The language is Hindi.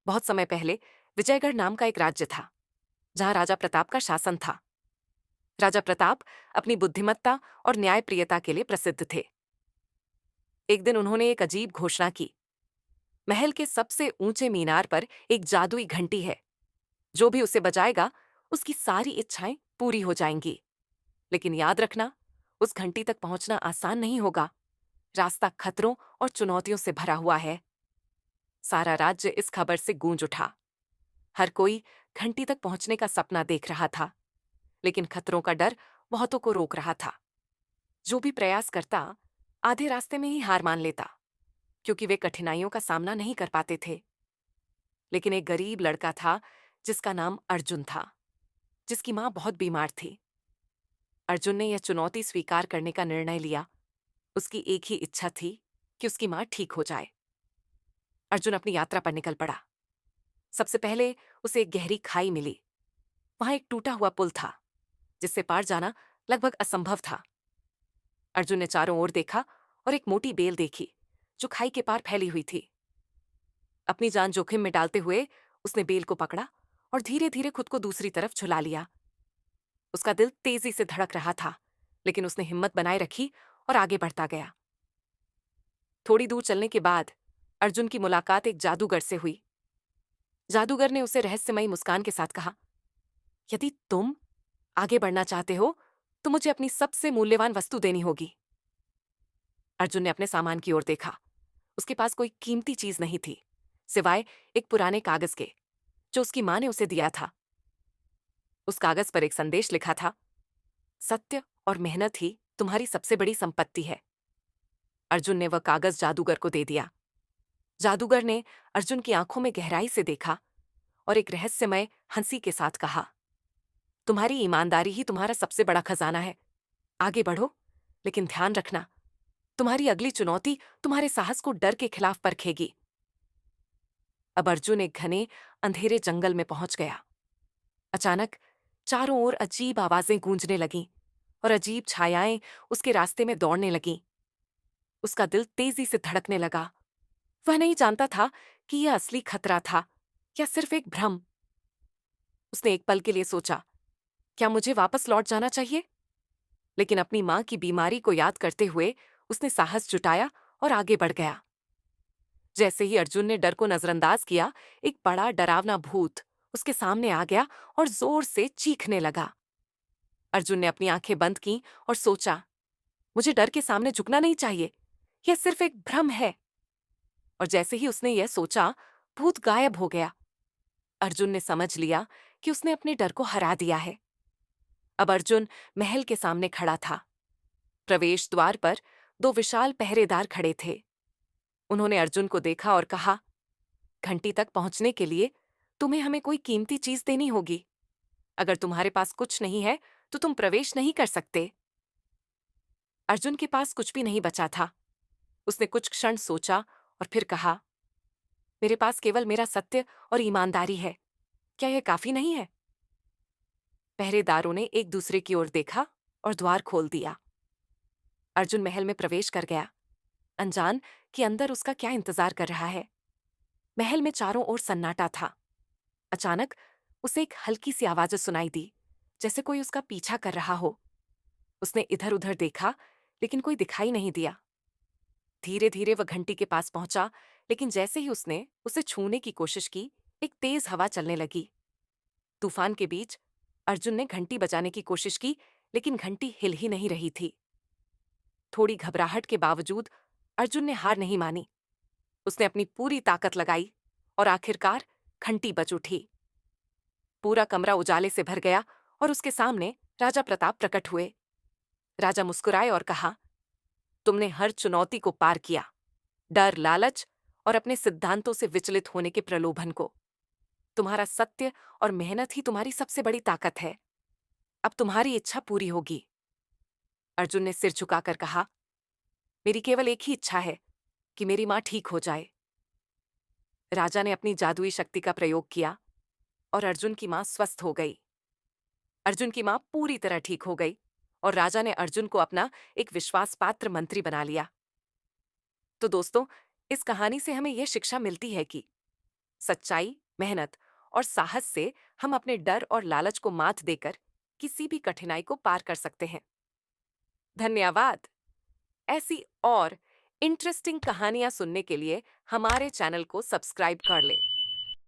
बहुत समय पहले विजयगढ़ नाम का एक राज्य था, जहां राजा प्रताप का शासन था। राजा प्रताप अपनी बुद्धिमत्ता और न्यायप्रियता के लिए प्रसिद्ध थे। एक दिन उन्होंने एक अजीब घोषणा की। महल के सबसे ऊंचे मीनार पर एक जादुई घंटी है। जो भी उसे बजाएगा, उसकी सारी इच्छाएं पूरी हो जाएंगी। लेकिन याद रखना, उस घंटी तक पहुंचना आसान नहीं होगा। रास्ता खतरों और चुनौतियों से भरा हुआ है। सारा राज्य इस खबर से गूंज उठा। हर कोई घंटी तक पहुंचने का सपना देख रहा था, लेकिन खतरों का डर बहुतों को रोक रहा था। जो भी प्रयास करता, आधे रास्ते में ही हार मान लेता, क्योंकि वे कठिनाइयों का सामना नहीं कर पाते थे। लेकिन एक गरीब लड़का था, जिसका नाम अर्जुन था, जिसकी मां बहुत बीमार थी। अर्जुन ने यह चुनौती स्वीकार करने का निर्णय लिया। उसकी एक ही इच्छा थी कि उसकी मां ठीक हो जाए। अर्जुन अपनी यात्रा पर निकल पड़ा। सबसे पहले उसे एक गहरी खाई मिली। वहां एक टूटा हुआ पुल था, जिससे पार जाना लगभग असंभव था। अर्जुन ने चारों ओर देखा और एक मोटी बेल देखी, जो खाई के पार फैली हुई थी। अपनी जान जोखिम में डालते हुए उसने बेल को पकड़ा और धीरे धीरे खुद को दूसरी तरफ झुला लिया। उसका दिल तेजी से धड़क रहा था, लेकिन उसने हिम्मत बनाए रखी और आगे बढ़ता गया। थोड़ी दूर चलने के बाद अर्जुन की मुलाकात एक जादूगर से हुई। जादूगर ने उसे रहस्यमयी मुस्कान के साथ कहा, यदि तुम आगे बढ़ना चाहते हो, तो मुझे अपनी सबसे मूल्यवान वस्तु देनी होगी। अर्जुन ने अपने सामान की ओर देखा। उसके पास कोई कीमती चीज नहीं थी, सिवाय एक पुराने कागज के, जो उसकी मां ने उसे दिया था। उस कागज पर एक संदेश लिखा था, सत्य और मेहनत ही तुम्हारी सबसे बड़ी संपत्ति है। अर्जुन ने वह कागज जादूगर को दे दिया। जादूगर ने अर्जुन की आंखों में गहराई से देखा और एक रहस्यमय हंसी के साथ कहा, तुम्हारी ईमानदारी ही तुम्हारा सबसे बड़ा खजाना है। आगे बढ़ो, लेकिन ध्यान रखना, तुम्हारी अगली चुनौती तुम्हारे साहस को डर के खिलाफ परखेगी। अब अर्जुन एक घने अंधेरे जंगल में पहुंच गया। अचानक चारों ओर अजीब आवाजें गूंजने लगीं और अजीब छायाएं उसके रास्ते में दौड़ने लगीं। उसका दिल तेजी से धड़कने लगा। वह नहीं जानता था कि यह असली खतरा था या सिर्फ एक भ्रम। उसने एक पल के लिए सोचा, क्या मुझे वापस लौट जाना चाहिए? लेकिन अपनी मां की बीमारी को याद करते हुए उसने साहस जुटाया और आगे बढ़ गया। जैसे ही अर्जुन ने डर को नजरअंदाज किया, एक बड़ा डरावना भूत उसके सामने आ गया और जोर से चीखने लगा। अर्जुन ने अपनी आंखें बंद की और सोचा, मुझे डर के सामने झुकना नहीं चाहिए, यह सिर्फ एक भ्रम है। और जैसे ही उसने यह सोचा, भूत गायब हो गया। अर्जुन ने समझ लिया कि उसने अपने डर को हरा दिया है। अब अर्जुन महल के सामने खड़ा था। प्रवेश द्वार पर दो विशाल पहरेदार खड़े थे। उन्होंने अर्जुन को देखा और कहा, घंटी तक पहुंचने के लिए तुम्हें हमें कोई कीमती चीज देनी होगी। अगर तुम्हारे पास कुछ नहीं है, तो तुम प्रवेश नहीं कर सकते। अर्जुन के पास कुछ भी नहीं बचा था। उसने कुछ क्षण सोचा और फिर कहा, मेरे पास केवल मेरा सत्य और ईमानदारी है। क्या यह काफी नहीं है? पहरेदारों ने एक दूसरे की ओर देखा और द्वार खोल दिया। अर्जुन महल में प्रवेश कर गया, अनजान कि अंदर उसका क्या इंतजार कर रहा है। महल में चारों ओर सन्नाटा था। अचानक उसे एक हल्की सी आवाज सुनाई दी, जैसे कोई उसका पीछा कर रहा हो। उसने इधर उधर देखा, लेकिन कोई दिखाई नहीं दिया। धीरे धीरे वह घंटी के पास पहुंचा, लेकिन जैसे ही उसने उसे छूने की कोशिश की, एक तेज हवा चलने लगी। तूफान के बीच अर्जुन ने घंटी बजाने की कोशिश की, लेकिन घंटी हिल ही नहीं रही थी। थोड़ी घबराहट के बावजूद अर्जुन ने हार नहीं मानी। उसने अपनी पूरी ताकत लगाई और आखिरकार घंटी बज उठी। पूरा कमरा उजाले से भर गया और उसके सामने राजा प्रताप प्रकट हुए। राजा मुस्कुराए और कहा, तुमने हर चुनौती को पार किया, डर, लालच और अपने सिद्धांतों से विचलित होने के प्रलोभन को। तुम्हारा सत्य और मेहनत ही तुम्हारी सबसे बड़ी ताकत है। अब तुम्हारी इच्छा पूरी होगी। अर्जुन ने सिर झुकाकर कहा, मेरी केवल एक ही इच्छा है कि मेरी मां ठीक हो जाए। राजा ने अपनी जादुई शक्ति का प्रयोग किया और अर्जुन की मां स्वस्थ हो गई। अर्जुन की मां पूरी तरह ठीक हो गई और राजा ने अर्जुन को अपना एक विश्वास पात्र मंत्री बना लिया। तो दोस्तों, इस कहानी से हमें यह शिक्षा मिलती है कि सच्चाई, मेहनत और साहस से हम अपने डर और लालच को मात देकर किसी भी कठिनाई को पार कर सकते हैं। धन्यवाद। ऐसी और इंटरेस्टिंग कहानियां सुनने के लिए हमारे चैनल को सब्सक्राइब कर लें।